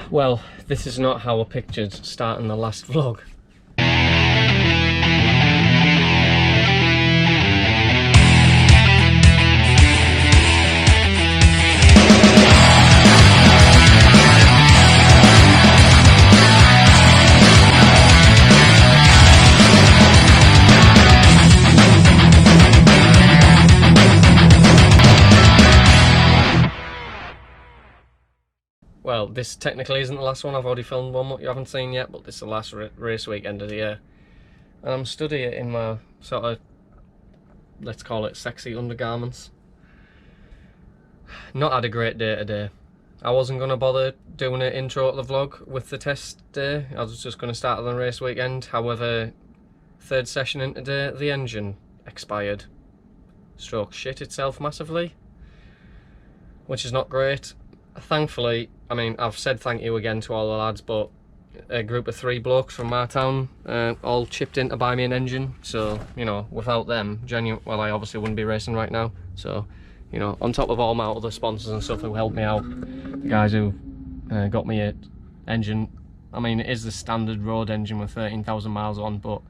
Well, this is not how I pictured starting the last vlog. Well, this technically isn't the last one. I've already filmed one what you haven't seen yet, but this is the last race weekend of the year. And I'm studying in my sort of, let's call it sexy undergarments. Not had a great day today. I wasn't going to bother doing an intro to the vlog with the test day. I was just going to start on the race weekend. However, third session in today, the engine expired. Stroke shit itself massively, which is not great. Thankfully, I mean, I've said thank you again to all the lads, but a group of 3 blokes from my town all chipped in to buy me an engine. So, you know, without them, well, I obviously wouldn't be racing right now. So, you know, on top of all my other sponsors and stuff who helped me out, the guys who got me an engine. I mean, it is the standard road engine with 13,000 miles on, but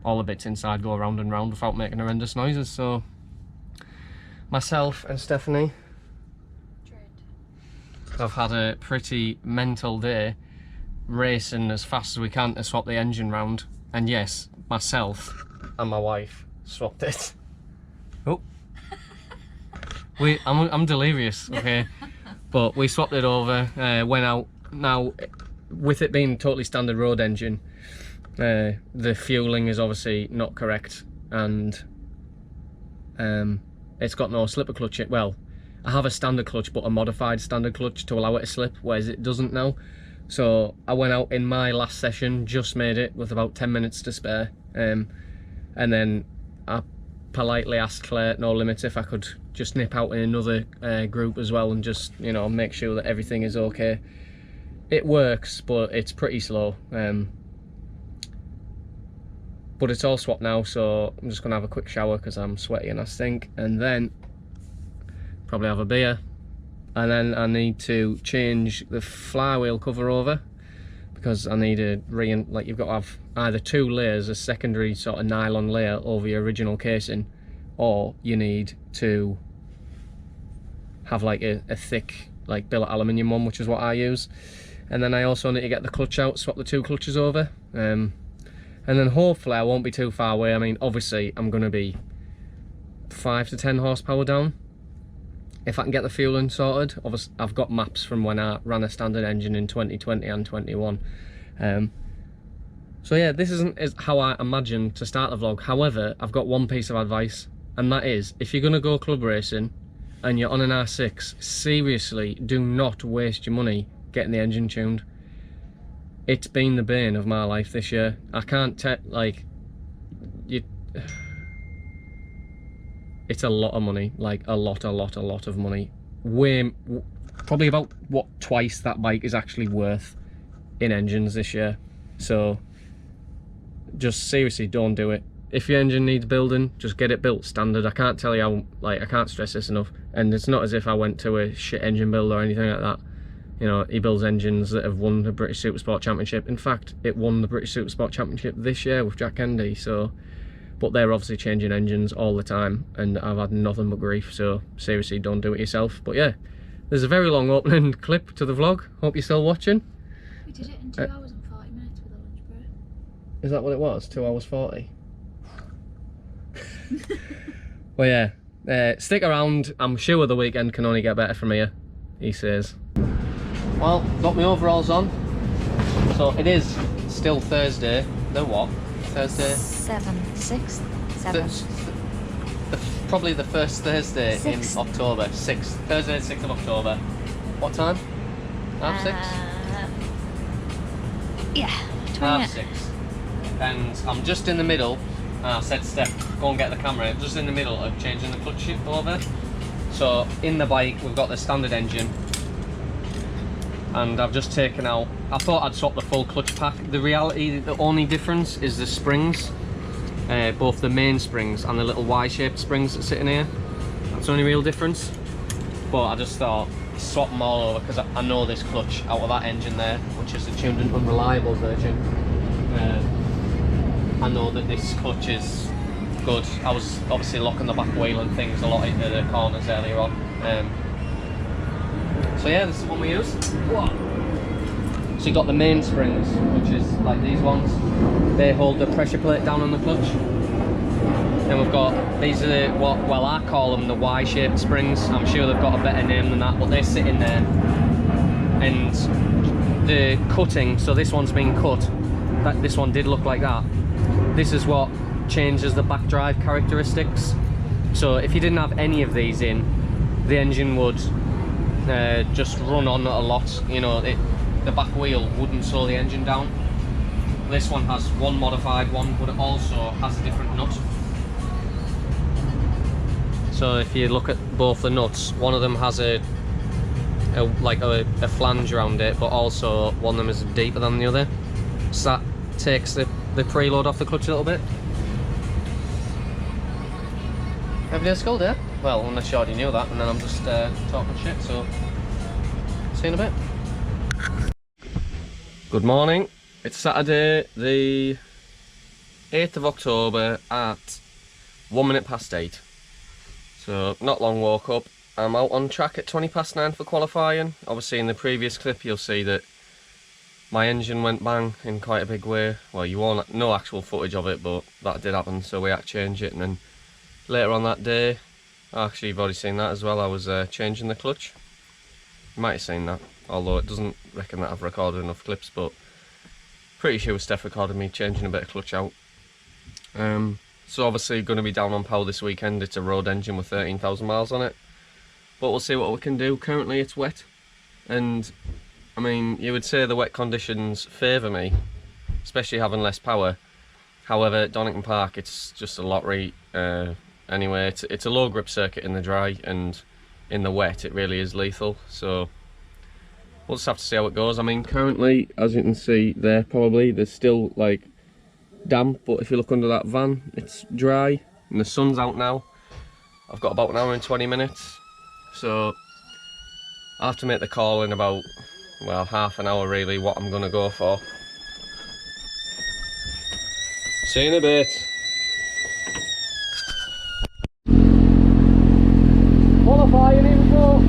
all the bits inside go round and round without making horrendous noises. So, myself and Stephanie have had a pretty mental day racing as fast as we can to swap the engine round. And yes, myself and my wife swapped it. Oh, I'm delirious, okay? But we swapped it over, went out. Now, with it being a totally standard road engine, the fueling is obviously not correct, and it's got no slipper clutch. Well, I have a standard clutch, but a modified standard clutch to allow it to slip, whereas it doesn't now. So I went out in my last session, just made it with about 10 minutes to spare, and then I politely asked Claire at No Limits if I could just nip out in another group as well and just, you know, make sure that everything is okay. It works, but it's pretty slow. But it's all swapped now, so I'm just gonna have a quick shower because I'm sweaty and I stink, and then probably have a beer, and then I need to change the flywheel cover over because I need a like, you've got to have either 2 layers, a secondary sort of nylon layer over your original casing, or you need to have like a thick like billet aluminium one, which is what I use. And then I also need to get the clutch out, swap the 2 clutches over, and then hopefully I won't be too far away. I mean, obviously I'm going to be 5 to 10 horsepower down if I can get the fueling sorted. Obviously, I've got maps from when I ran a standard engine in 2020 and 21. So yeah, this isn't how I imagined to start the vlog. However, I've got one piece of advice, and that is, if you're going to go club racing and you're on an R6, seriously, do not waste your money getting the engine tuned. It's been the bane of my life this year. I can't like, it's a lot of money, like a lot of money. Probably about what twice that bike is actually worth in engines this year. So just seriously, don't do it. If your engine needs building, just get it built standard. I can't tell you how, like, I can't stress this enough. And it's not as if I went to a shit engine builder or anything like that. You know, he builds engines that have won the British Supersport Championship. In fact, it won the British Supersport Championship this year with Jack Kennedy. So, but they're obviously changing engines all the time, and I've had nothing but grief. So seriously, don't do it yourself. But yeah, there's a very long opening clip to the vlog. Hope you're still watching. We did it in 2 hours and 40 minutes with a lunch break. Is that what it was? 2 hours 40? Well, yeah, stick around. I'm sure the weekend can only get better from here, he says. Well, got my overalls on. So it is still Thursday. The what? Thursday? 6th? 7th. Probably the first Thursday 6th. In October. 6th. Thursday, 6th of October. What time? 6:30? Yeah. 6:30. And I'm just in the middle. I said, Steph, go and get the camera. Just in the middle of changing the clutch shift over. So in the bike, we've got the standard engine. And I've just taken out, I thought I'd swap the full clutch pack. The reality, the only difference is the springs, both the main springs and the little Y-shaped springs that sit in here. That's the only real difference. But I just thought, swap them all over because I know this clutch out of that engine there, which is the tuned and unreliable version. I know that this clutch is good. I was obviously locking the back wheel and things a lot into the corners earlier on. So yeah, this is the one we use. So you got the main springs, which is like these ones. They hold the pressure plate down on the clutch. Then we've got, these are what, well, I call them the Y-shaped springs. I'm sure they've got a better name than that, but they sit in there. And the cutting, so this one's been cut. This one did look like that. This is what changes the back drive characteristics. So if you didn't have any of these in, the engine would just run on a lot. You know, the back wheel wouldn't slow the engine down. This one has one modified one, but it also has a different nut. So if you look at both the nuts, one of them has a flange around it, but also one of them is deeper than the other. So that takes the preload off the clutch a little bit. Every day school day? Well, unless you already knew that, and then I'm just talking shit, so see you in a bit. Good morning. It's Saturday the 8th of October at 1 minute past 8. So not long woke up. I'm out on track at 20 past 9 for qualifying. Obviously in the previous clip you'll see that my engine went bang in quite a big way. Well, you won't, no actual footage of it, but that did happen, so we had to change it. And then later on that day, actually you've already seen that as well, I was changing the clutch. You might have seen that, although it doesn't reckon that I've recorded enough clips, but pretty sure Steph recorded me changing a bit of clutch out. So obviously going to be down on power this weekend. It's a road engine with 13,000 miles on it, but we'll see what we can do. Currently it's wet, and I mean, you would say the wet conditions favour me, especially having less power. However, at Donington Park it's just a lottery. Anyway, it's a low grip circuit in the dry, and in the wet it really is lethal, so we'll just have to see how it goes. I mean, currently, as you can see there, probably there's still like damp, but if you look under that van, it's dry and the sun's out now. I've got about an hour and 20 minutes, so I have to make the call in about, well, half an hour really, what I'm gonna go for. See you in a bit. Qualifying info.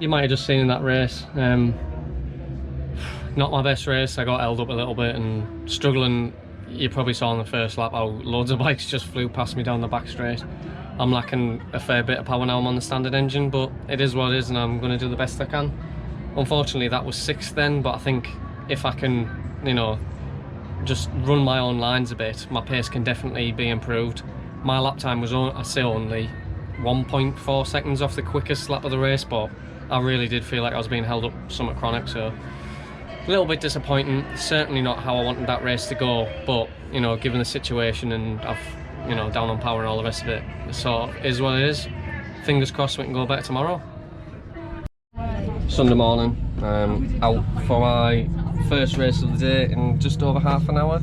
you might have just seen in that race. Not my best race. I got held up a little bit and struggling. You probably saw on the first lap how loads of bikes just flew past me down the back straight. I'm lacking a fair bit of power now. I'm on the standard engine, but it is what it is, and I'm going to do the best I can. Unfortunately, that was 6th then, but I think if I can, you know, just run my own lines a bit, my pace can definitely be improved. My lap time was, I say, only 1.4 seconds off the quickest lap of the race, but I really did feel like I was being held up somewhat chronic, so a little bit disappointing. Certainly not how I wanted that race to go, but you know, given the situation and I've, you know, down on power and all the rest of it, it sort of is what it is. Fingers crossed we can go better tomorrow. Sunday morning, out for my first race of the day in just over half an hour.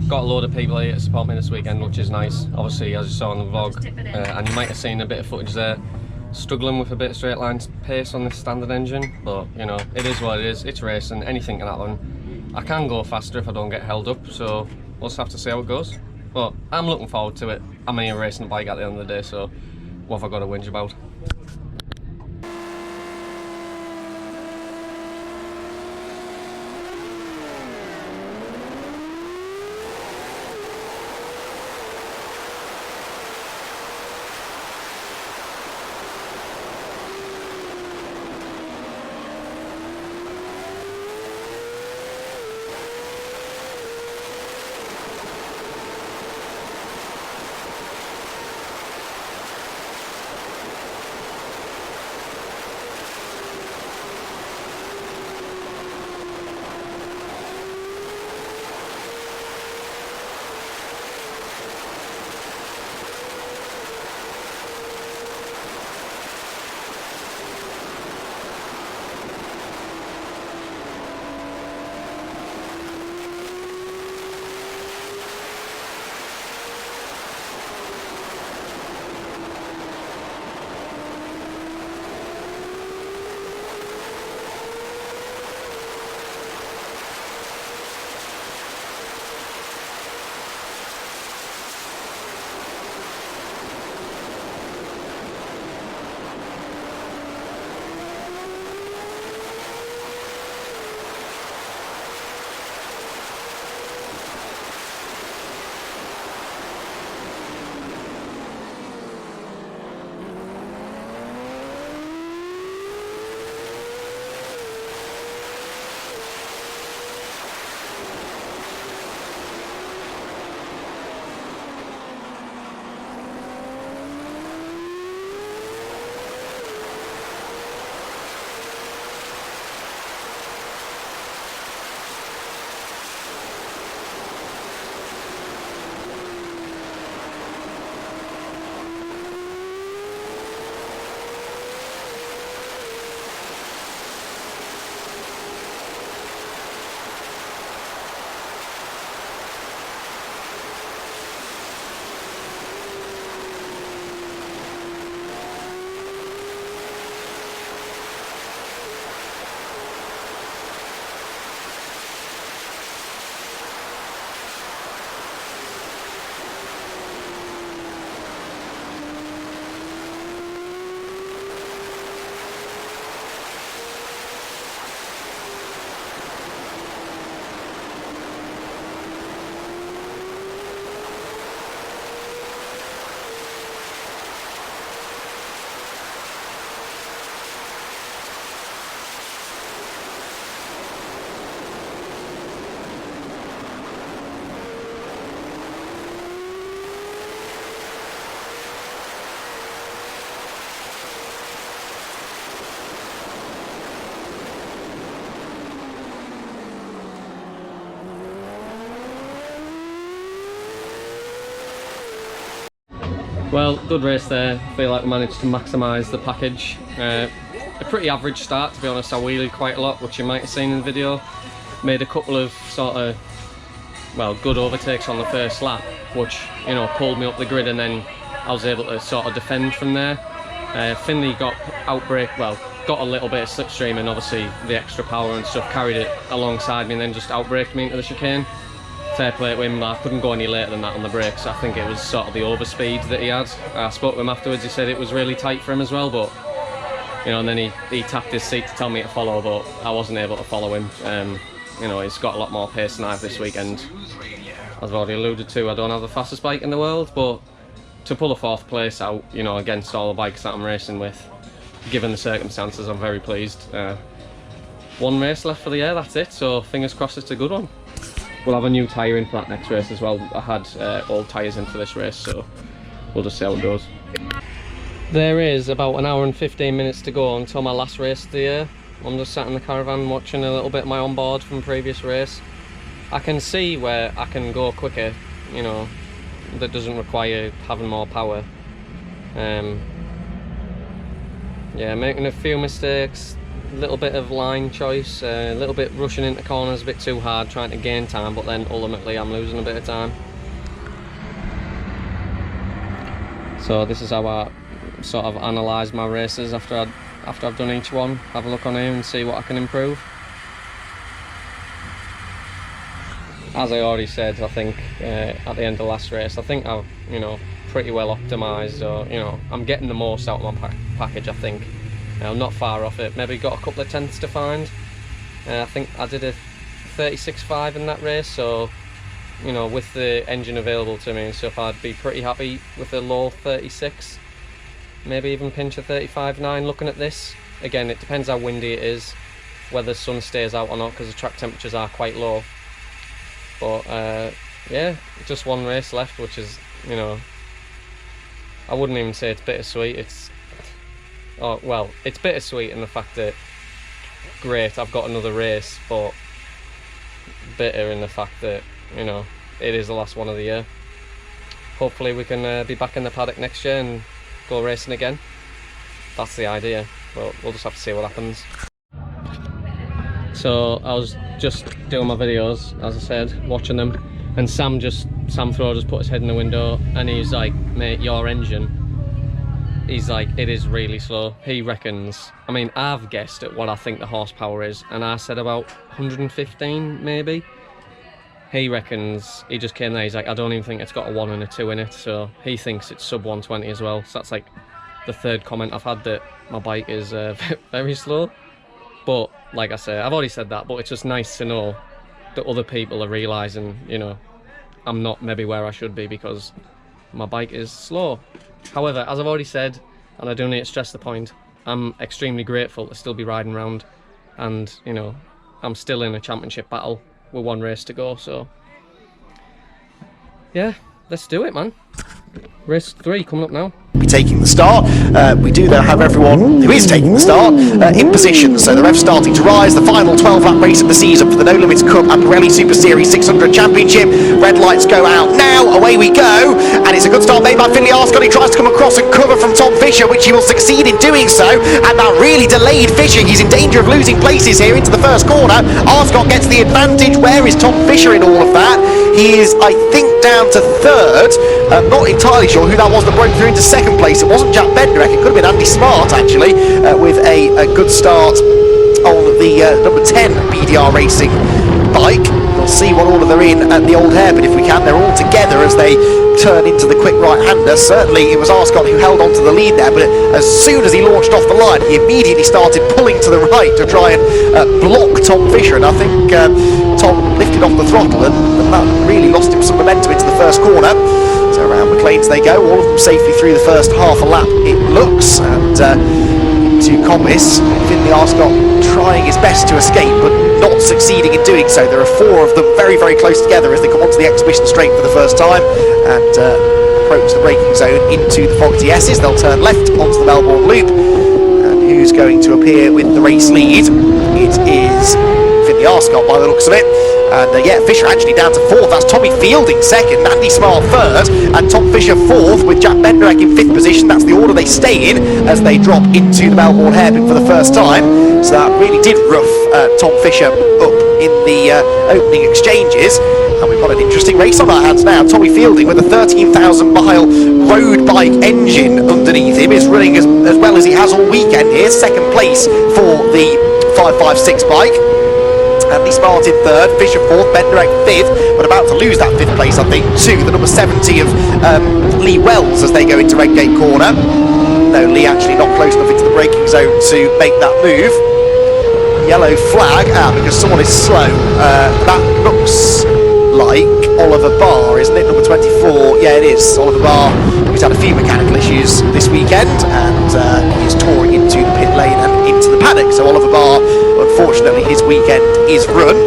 Got a load of people here to support me this weekend, which is nice. Obviously, as you saw in the vlog, and you might have seen a bit of footage there, struggling with a bit of straight line pace on this standard engine, but you know, it is what it is. It's racing, anything can happen. I can go faster if I don't get held up, so we'll just have to see how it goes. But I'm looking forward to it. I'm only racing a bike at the end of the day, so what have I got to whinge about? Well, good race there. I feel like we managed to maximise the package. A pretty average start, to be honest. I wheelied quite a lot, which you might have seen in the video. Made a couple of sort of, well, good overtakes on the first lap, which, you know, pulled me up the grid, and then I was able to sort of defend from there. Finley got outbrake, well, got a little bit of slipstream, and obviously the extra power and stuff carried it alongside me and then just outbraked me into the chicane. Fair play to him. I couldn't go any later than that on the brakes. I think it was sort of the overspeed that he had. I spoke to him afterwards, he said it was really tight for him as well, but you know, and then he tapped his seat to tell me to follow, but I wasn't able to follow him. You know, he's got a lot more pace than I have this weekend. As I've already alluded to, I don't have the fastest bike in the world, but to pull a 4th place out, you know, against all the bikes that I'm racing with, given the circumstances, I'm very pleased. 1 race left for the year, that's it, so fingers crossed it's a good one. We'll have a new tyre in for that next race as well. I had old tyres in for this race, so we'll just see how it goes. There is about an hour and 15 minutes to go until my last race of the year. I'm just sat in the caravan watching a little bit of my onboard from previous race. I can see where I can go quicker, you know, that doesn't require having more power. Yeah, making a few mistakes, a little bit of line choice, a little bit rushing into corners a bit too hard, trying to gain time, but then ultimately I'm losing a bit of time. So this is how I sort of analyse my races after I've done each one. Have a look on here and see what I can improve. As I already said, I think at the end of the last race, I think I've, you know, pretty well optimised, or, you know, I'm getting the most out of my package, I think. I'm not far off it, maybe got a couple of tenths to find. I think I did a 36.5 in that race, so, you know, with the engine available to me and stuff, I'd be pretty happy with a low 36. Maybe even pinch a 35.9 looking at this. Again, it depends how windy it is, whether the sun stays out or not, because the track temperatures are quite low. But yeah, just 1 race left, which is, you know, I wouldn't even say it's bittersweet. It's, oh well, it's bittersweet in the fact that, great, I've got another race, but bitter in the fact that, you know, it is the last one of the year. Hopefully we can be back in the paddock next year and go racing again. That's the idea, but we'll just have to see what happens. So I was just doing my videos, as I said, watching them, and Sam Throw just put his head in the window and he's like, mate, your engine, he's like, it is really slow. He reckons, I mean, I've guessed at what I think the horsepower is, and I said about 115 maybe. He reckons, he just came there, he's like, I don't even think it's got a 1 and a 2 in it, so he thinks it's sub 120 as well. So that's like the 3rd comment I've had that my bike is very slow. But like I say, I've already said that, but it's just nice to know that other people are realising, you know, I'm not maybe where I should be because my bike is slow. However, as I've already said, and I do need to stress the point, I'm extremely grateful to still be riding around, and, you know, I'm still in a championship battle with 1 race to go, so yeah, let's do it, man. Race 3 coming up now. Be taking the start. We do though have everyone who is taking the start in position, so the ref's starting to rise. The final 12-lap race of the season for the No Limits Cup and Pirelli Super Series 600 Championship. Red lights go out now, away we go, and it's a good start made by Finley Arscott. He tries to come across and cover from Tom Fisher, which he will succeed in doing so, and that really delayed Fisher. He's in danger of losing places here into the first corner. Arscott gets the advantage. Where is Tom Fisher in all of that? He is, I think, down to 3rd. Not entirely sure who that was that broke through into 2nd place. It wasn't Jack Bednarek, it could have been Andy Smart actually, with a good start on the number 10 BDR Racing bike. We'll see what order they're in at the Old Hairpin if we can. They're all together as they turn into the quick right-hander. Certainly it was Arscott who held on to the lead there, but as soon as he launched off the line, he immediately started pulling to the right to try and block Tom Fisher, and I think Tom lifted off the throttle and that really lost him some momentum into the first corner. So around McLean's they go, all of them safely through the first half a lap it looks, and to Combis, Finley Arscott trying his best to escape but not succeeding in doing so. There are 4 of them very, very close together as they come onto the exhibition straight for the first time and approach the braking zone into the Fogarty S's. They'll turn left onto the Melbourne Loop, and who's going to appear with the race lead? It is Finley Arscott by the looks of it. And yeah, Fisher actually down to 4th. That's Tommy Fielding 2nd, Andy Smart 3rd, and Tom Fisher 4th, with Jack Bednarek in 5th position. That's the order they stay in as they drop into the Melbourne Hairpin for the first time. So that really did rough Tom Fisher up in the opening exchanges. And we've got an interesting race on our hands now. Tommy Fielding, with a 13,000-mile road bike engine underneath him, is running as well as he has all weekend here. 2nd place for the 556 bike. Andy Smart in 3rd, Fisher 4th, Bednarek 5th, but about to lose that 5th place, I think, to the number 70 of Lee Wells as they go into Redgate corner. No, Lee actually not close enough into the braking zone to make that move. Yellow flag, because someone is slow. That looks like Oliver Barr, isn't it? Number 24. Yeah, it is. Oliver Barr, who's had a few mechanical issues this weekend, and he's touring into the pit lane and into the paddock. So Oliver Barr, unfortunately, his weekend is run.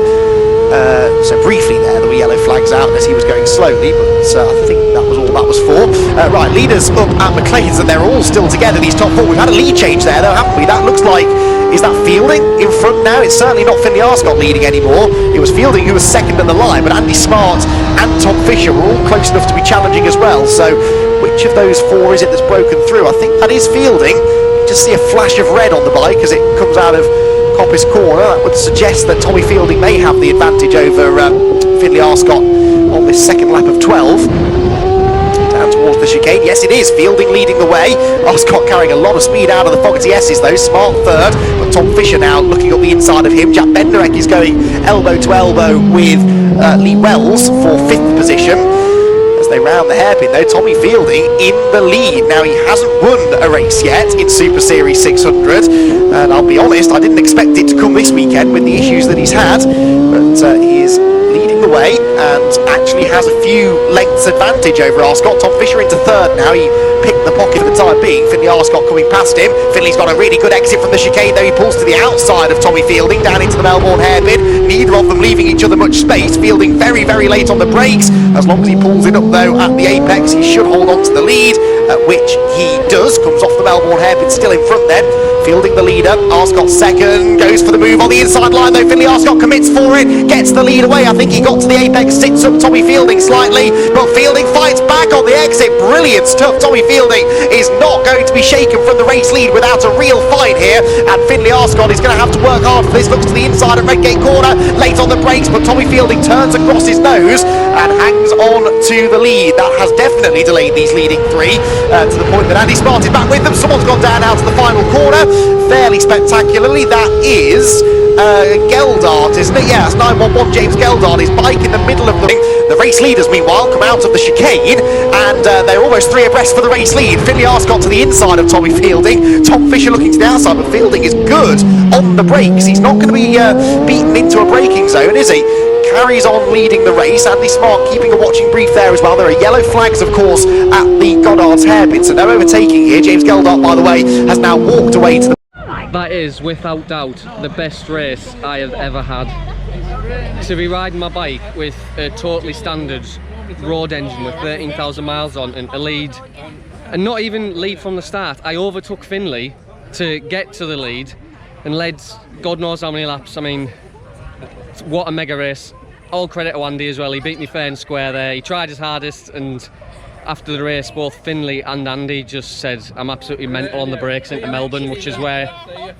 So briefly there, there were yellow flags out as he was going slowly, but I think that was all that was for. Right, leaders up at McLean's, and they're all still together, these top four. We've had a lead change there, though, haven't we? That looks like, is that Fielding in front now? It's certainly not Finley Arscott leading anymore. It was Fielding who was second at the line, but Andy Smart and Tom Fisher were all close enough to be challenging as well. So which of those four is it that's broken through? I think that is Fielding. You just see a flash of red on the bike as it comes out of Coppice corner. That would suggest that Tommy Fielding may have the advantage over Finley Arscott on this second lap of 12. Down towards the chicane. Yes, it is. Fielding leading the way. Arscott carrying a lot of speed out of the Fogarty S's though. Smart third, but Tom Fisher now looking up the inside of him. Jack Benderek is going elbow to elbow with Lee Wells for 5th position. As they round the hairpin though, Tommy Fielding in the lead. Now he hasn't won a race yet in Super Series 600, and I'll be honest, I didn't expect it to come this weekend with the issues that he's had, but he is leading the way and actually has a few lengths advantage over Arscott. Tom Fisher into third now. He picked the pocket for the time being. Finley Arscott coming past him. Finley's got a really good exit from the chicane though. He pulls to the outside of Tommy Fielding down into the Melbourne hairpin. Neither of them leaving each other much space. Fielding very, very late on the brakes. As long as he pulls it up though at the apex, he should hold on to the lead, which he does. Comes off the Melbourne hairpin, still in front then. Fielding the leader, Arscott second, goes for the move on the inside line though. Finley Arscott commits for it, gets the lead away. I think he got to the apex, sits up Tommy Fielding slightly, but Fielding fights back on the exit. Brilliant stuff. Tommy Fielding is not going to be shaken from the race lead without a real fight here, and Finley Arscott is going to have to work hard for this. Looks to the inside of Redgate corner, late on the brakes, but Tommy Fielding turns across his nose and hangs on to the lead. That has definitely delayed these leading three to the point that Andy Smart is back with them. Someone's gone down out to the final corner fairly spectacularly. That is Geldart, isn't it? Yeah, it's 911 James Geldart. His bike in the middle of the ring. The race leaders, meanwhile, come out of the chicane, and they're almost three abreast for the race lead. Finley Arscott to the inside of Tommy Fielding. Tom Fisher looking to the outside, but Fielding is good on the brakes. He's not going to be beaten into a braking zone, is he? Carries on leading the race. Andy Smart keeping a watching brief there as well. There are yellow flags, of course, at the Goddard's hairpin, so no overtaking here. James Geldart, by the way, has now walked away to the... That is, without doubt, the best race I have ever had. To be riding my bike with a totally standard road engine with 13,000 miles on and a lead, and not even lead from the start. I overtook Finley to get to the lead and led God knows how many laps. I mean, what a mega race. All credit to Andy as well. He beat me fair and square there. He tried his hardest, and after the race both Finley and Andy just said I'm absolutely mental on the brakes into Melbourne, which is where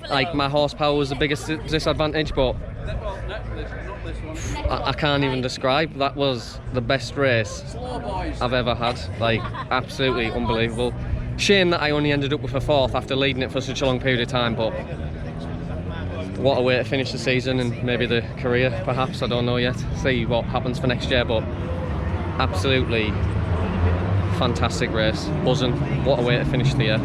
like my horsepower was the biggest disadvantage, but I can't even describe. That was the best race I've ever had. Like, absolutely unbelievable. Shame that I only ended up with a fourth after leading it for such a long period of time, but what a way to finish the season and maybe the career, perhaps. I don't know yet. See what happens for next year, but absolutely fantastic race. Buzzing. What a way to finish the year.